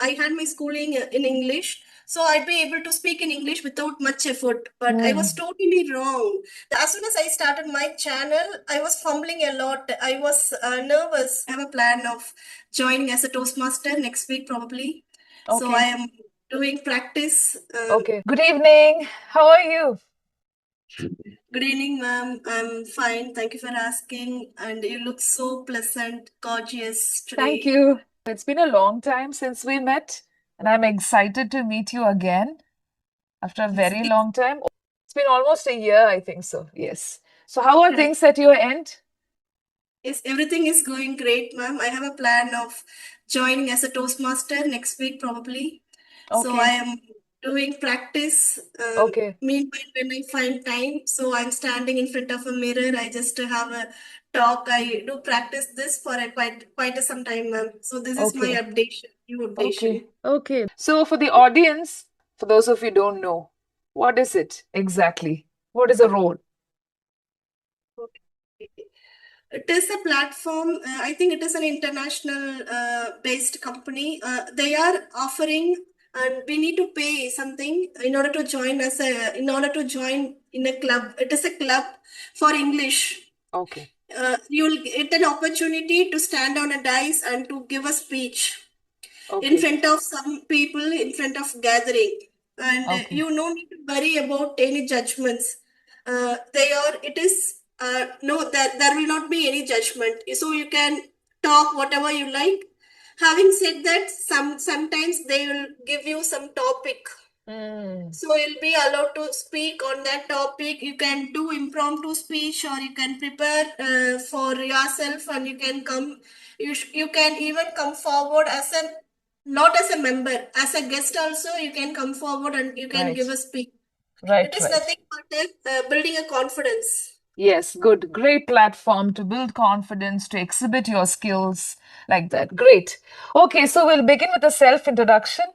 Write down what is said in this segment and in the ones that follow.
I had my schooling in English, so I'd be able to speak in English without much effort. But I was Hmm. totally wrong. As soon as I started my channel, I was fumbling a lot. I was nervous. I have a plan of joining as a Toastmaster next week, probably. So I Okay. am doing practice. Okay. Good evening. How are you? Good evening, ma'am. I'm fine. Thank you for asking. And you look so pleasant, gorgeous Thank today. you. It's been a long time since we met, and I'm excited to meet you again after a Yes, very long time. It's been almost a year, I think so. Yes. So, how are correct. things at your end? Yes, everything is going great, ma'am. I have a plan of joining as a Toastmaster next week, probably. So I Okay. am doing practice. Okay. Meanwhile, when I find time, so I'm standing in front of a mirror. I just have a talk. I do practice this for a quite some time, ma'am. So this is my Okay. updation, new Okay. updation. Okay. So, for the audience, for those of you who don't know, what is it exactly? What is a role? Okay. It is a platform. I think it is an international based company. They are offering, and we need to pay something in order to join in order to join in a club. It is a club for English. Okay. You'll get an opportunity to stand on a dais and to give a speech in Okay. front of some people, in front of gathering, and Okay. you no need to worry about any judgments. They are it is no, there will not be any judgment, so you can talk whatever you like. Having said that, sometimes they will give you some topic, Mm. so you'll be allowed to speak on that topic. You can do impromptu speech, or you can prepare for yourself, and you can come. You can even come forward as a not as a member, as a guest also. You can come forward and you can give Right. a speech. It Right. is Right. nothing but building a confidence. Yes, good. Great platform to build confidence, to exhibit your skills like that. Great. Okay, so we'll begin with a self-introduction.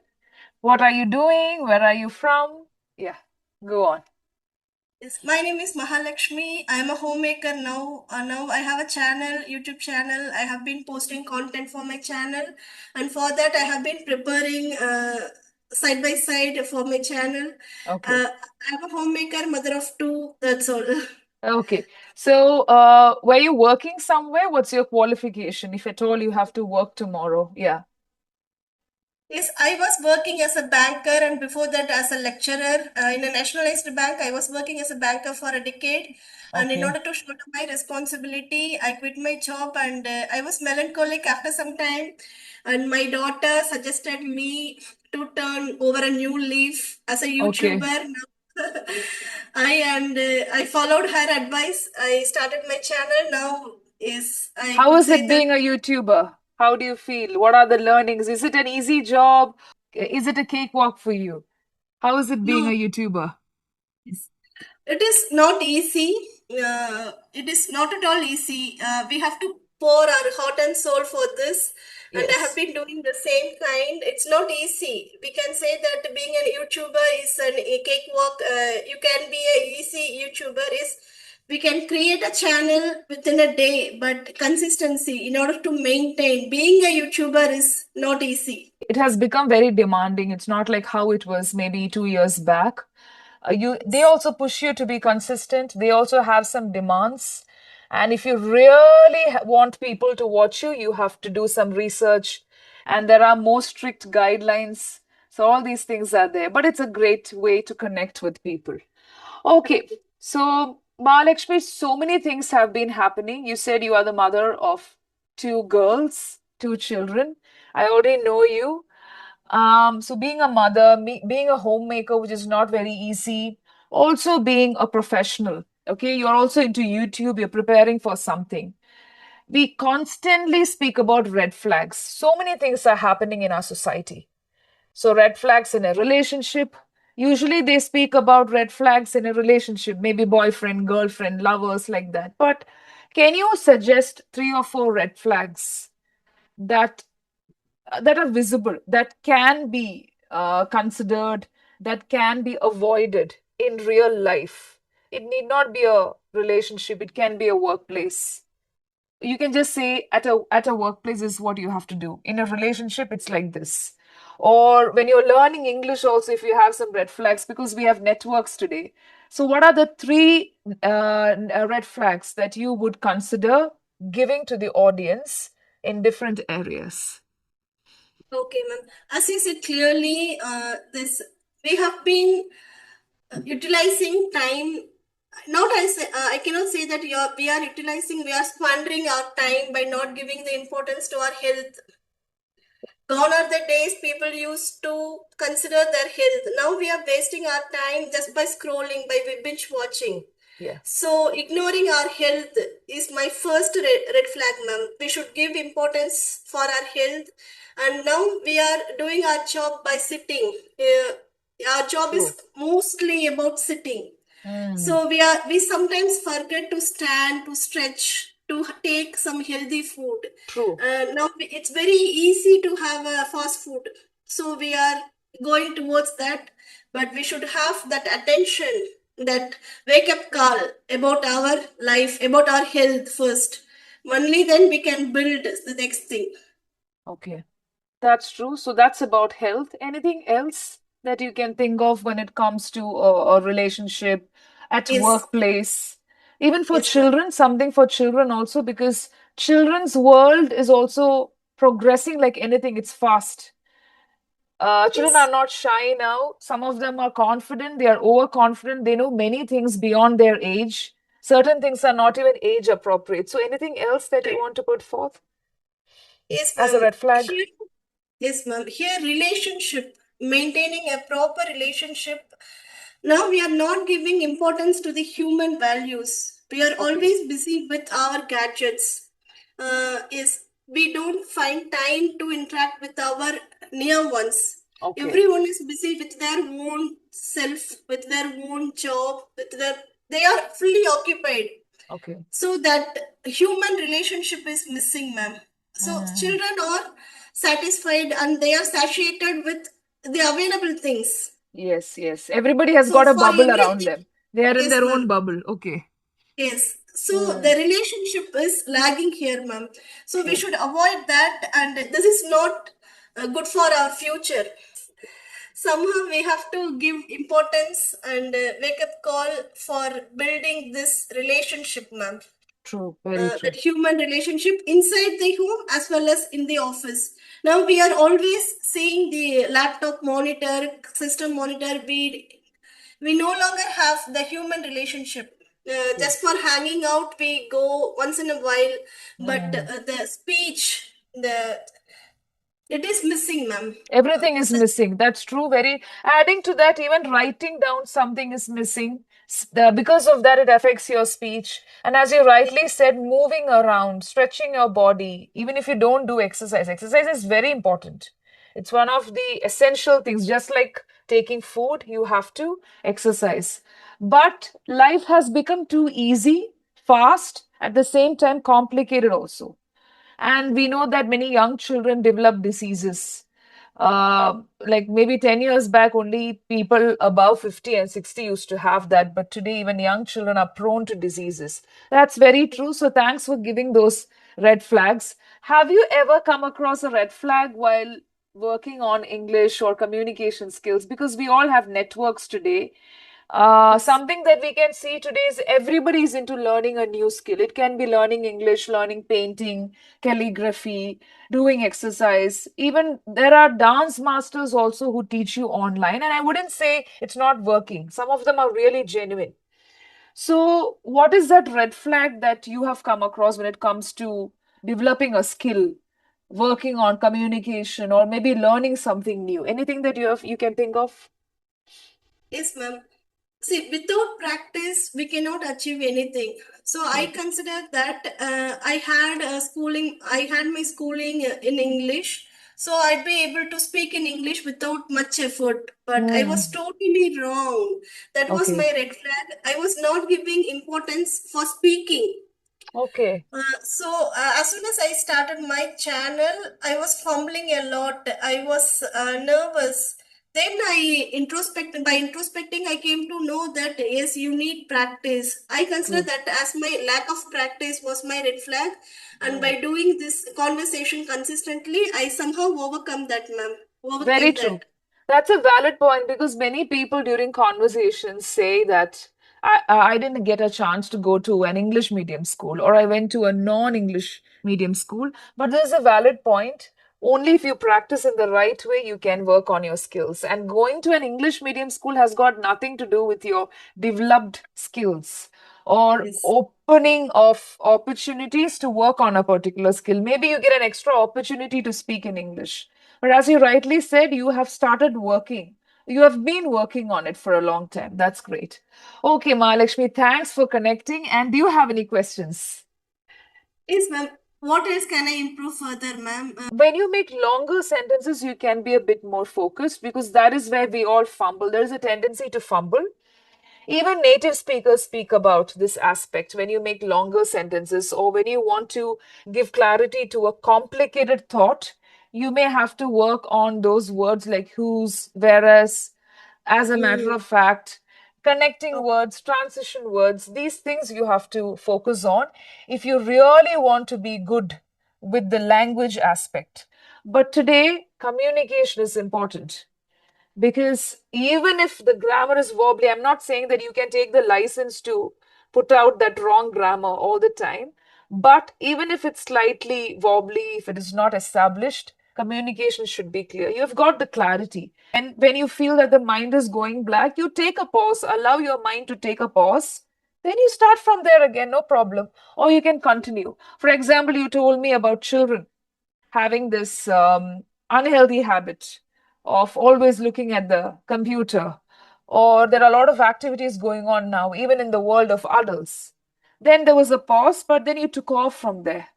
What are you doing? Where are you from? Yeah, go on. Yes, my name is Mahalakshmi. I am a homemaker now. Now I have a channel, YouTube channel. I have been posting content for my channel, and for that I have been preparing side by side for my channel. Okay. I am a homemaker, mother of two. That's all. Okay. So, were you working somewhere? What's your qualification? If at all you have to work tomorrow. Yeah. Yes, I was working as a banker, and before that as a lecturer in a nationalized bank. I was working as a banker for a decade, and in Okay. order to shoulder my responsibility, I quit my job, and I was melancholic after some time. And my daughter suggested me to turn over a new leaf as a Okay. YouTuber. Now, I followed her advice. I started my channel. Now is I How could is say it that. being a YouTuber? How do you feel? What are the learnings? Is it an easy job? Is it a cakewalk for you? How is it being a No. YouTuber? Yes. It is not easy. It is not at all easy. We have to pour our heart and soul for this, and I have Yes. been doing the same kind. It's not easy. We can say that being a YouTuber is a cakewalk. You can be a easy YouTuber is we can create a channel within a day, but consistency in order to maintain being a YouTuber is not easy. It has become very demanding. It's not like how it was maybe 2 years back. They also push you to be consistent. They also have some demands. And if you really want people to watch you, you have to do some research. And there are more strict guidelines. So all these things are there. But it's a great way to connect with people. Okay, so Mahalakshmi, so many things have been happening. You said you are the mother of two girls, two children. I already know you. So being a mother, being a homemaker, which is not very easy, also being a professional. Okay, you're also into YouTube, you're preparing for something. We constantly speak about red flags. So many things are happening in our society. So, red flags in a relationship. Usually, they speak about red flags in a relationship, maybe boyfriend, girlfriend, lovers, like that. But can you suggest three or four red flags that that are visible, that can be considered, that can be avoided in real life? It need not be a relationship; it can be a workplace. You can just say at a workplace is what you have to do. In a relationship, it's like this. or when you're learning English also, if you have some red flags, because we have networks today. So what are the three red flags that you would consider giving to the audience in different areas? Okay, ma'am. As you said clearly, this we have been utilizing time. Not I cannot say that we are utilizing, we are squandering our time by not giving the importance to our health. Gone are the days people used to consider their health. Now we are wasting our time just by scrolling, by binge watching. Yeah. So ignoring our health is my first red flag, ma'am. We should give importance for our health, and now we are doing our job by sitting. Our job True. is mostly about sitting. Mm, So we sometimes forget to stand, to stretch, to take some healthy food. true. Now it's very easy to have a fast food. So we are going towards that, but we should have that attention, that wake up call about our life, about our health first. Only then we can build the next thing. Okay. That's true. So that's about health. Anything else that you can think of when it comes to a relationship at Yes, workplace? Even for yes, ma'am. children, something for children also, because children's world is also progressing like anything. It's fast. Children are Yes, not shy now. Some of them are confident. They are overconfident. They know many things beyond their age. Certain things are not even age appropriate. So anything else that you right. want to put forth Yes, as a ma'am. red flag? Here, yes, ma'am. Here, relationship, maintaining a proper relationship. Now we are not giving importance to the human values. We are Okay. always busy with our gadgets. Is we don't find time to interact with our near ones. Okay. Everyone is busy with their own self, with their own job, with their they are fully occupied. Okay. So that human relationship is missing, ma'am. So Mm. children are satisfied and they are satiated with the available things. Yes, yes. Everybody has So got a for bubble around everything, them. They are in yes, their own ma'am. bubble. Okay. Yes. So the Mm. relationship is lagging here, ma'am. So we True. should avoid that, and this is not good for our future. Somehow we have to give importance and wake up call for building this relationship, ma'am. True. Very That true. human relationship inside the home as well as in the office. Now we are always seeing the laptop monitor, system monitor. We no longer have the human relationship. True. Just for hanging out, we go once in a while, but Mm. the speech, the it is missing, ma'am. Everything is missing. That's true. Very adding to that, even writing down something is missing. Because of that, it affects your speech. And as you rightly said, moving around, stretching your body, even if you don't do exercise, exercise is very important. It's one of the essential things. Just like taking food, you have to exercise. But life has become too easy, fast, at the same time complicated also. And we know that many young children develop diseases. Like maybe 10 years back, only people above 50 and 60 used to have that. But today, even young children are prone to diseases. That's very true. So, thanks for giving those red flags. Have you ever come across a red flag while working on English or communication skills? Because we all have networks today. Yes. Something that we can see today is everybody is into learning a new skill. It can be learning English, learning painting, calligraphy, doing exercise. Even there are dance masters also who teach you online. And I wouldn't say it's not working. Some of them are really genuine. So, what is that red flag that you have come across when it comes to developing a skill, working on communication, or maybe learning something new? Anything that you can think of? Yes, ma'am. See, without practice, we cannot achieve anything. So I True. consider that I had my schooling in English. So I'd be able to speak in English without much effort. But I was Hmm. totally wrong. That was Okay. my red flag. I was not giving importance for speaking. Okay. As soon as I started my channel, I was fumbling a lot. I was nervous. Then by introspecting, I came to know that yes, you need practice. I consider True. that as my lack of practice was my red flag. And Mm. by doing this conversation consistently, I somehow overcome that, ma'am. Very overthink true. that. That's a valid point because many people during conversations say that I didn't get a chance to go to an English medium school or I went to a non-English medium school. But this is a valid point. Only if you practice in the right way, you can work on your skills. And going to an English medium school has got nothing to do with your developed skills or Yes. opening of opportunities to work on a particular skill. Maybe you get an extra opportunity to speak in English. But as you rightly said, you have started working. You have been working on it for a long time. That's great. Okay, Mahalakshmi, thanks for connecting. And do you have any questions? Yes, ma'am. What else can I improve further, ma'am? When you make longer sentences, you can be a bit more focused because that is where we all fumble. There is a tendency to fumble. Even native speakers speak about this aspect when you make longer sentences or when you want to give clarity to a complicated thought, you may have to work on those words like whose, whereas, as a matter Mm. of fact, connecting Oh, words, transition words, these things you have to focus on if you really want to be good with the language aspect. But today, communication is important because even if the grammar is wobbly, I'm not saying that you can take the license to put out that wrong grammar all the time. But even if it's slightly wobbly, if it is not established, communication should be clear. You've got the clarity. And when you feel that the mind is going black, you take a pause, allow your mind to take a pause. Then you start from there again, no problem. Or you can continue. For example, you told me about children having this unhealthy habit of always looking at the computer, or there are a lot of activities going on now, even in the world of adults. Then there was a pause, but then you took off from there.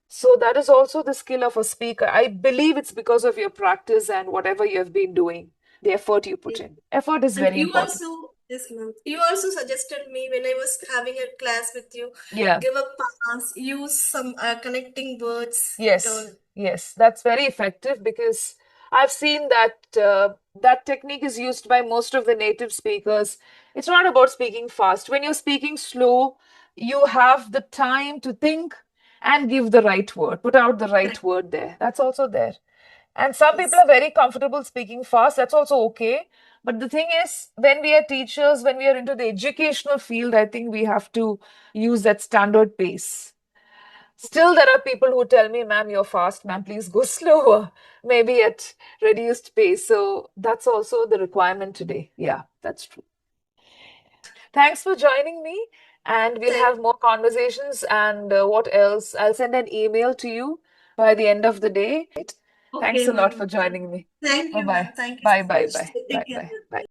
So that is also the skill of a speaker. I believe it's because of your practice and whatever you have been doing, the effort you put yes. in. Effort is And very you important. also, yes, ma'am. You also suggested me when I was having a class with you, Yeah. give a pass, use some connecting words and all. Yes, yes, that's very effective because I've seen that that technique is used by most of the native speakers. It's not about speaking fast. When you're speaking slow, you have the time to think and give the right word, put out the right Correct. word there. That's also there. And some people Yes. are very comfortable speaking fast. That's also okay. But the thing is, when we are teachers, when we are into the educational field, I think we have to use that standard pace. Still, there are people who tell me, ma'am, you're fast, ma'am, please go slower, maybe at reduced pace. So that's also the requirement today. Yeah, that's true. Thanks for joining me. And we'll Thank. have more conversations. And what else? I'll send an email to you by the end of the day. Thanks Okay, a lot ma'am. for joining me. Thank Bye you, ma'am. bye. Thank you Bye so bye much. bye. Take Bye care. bye.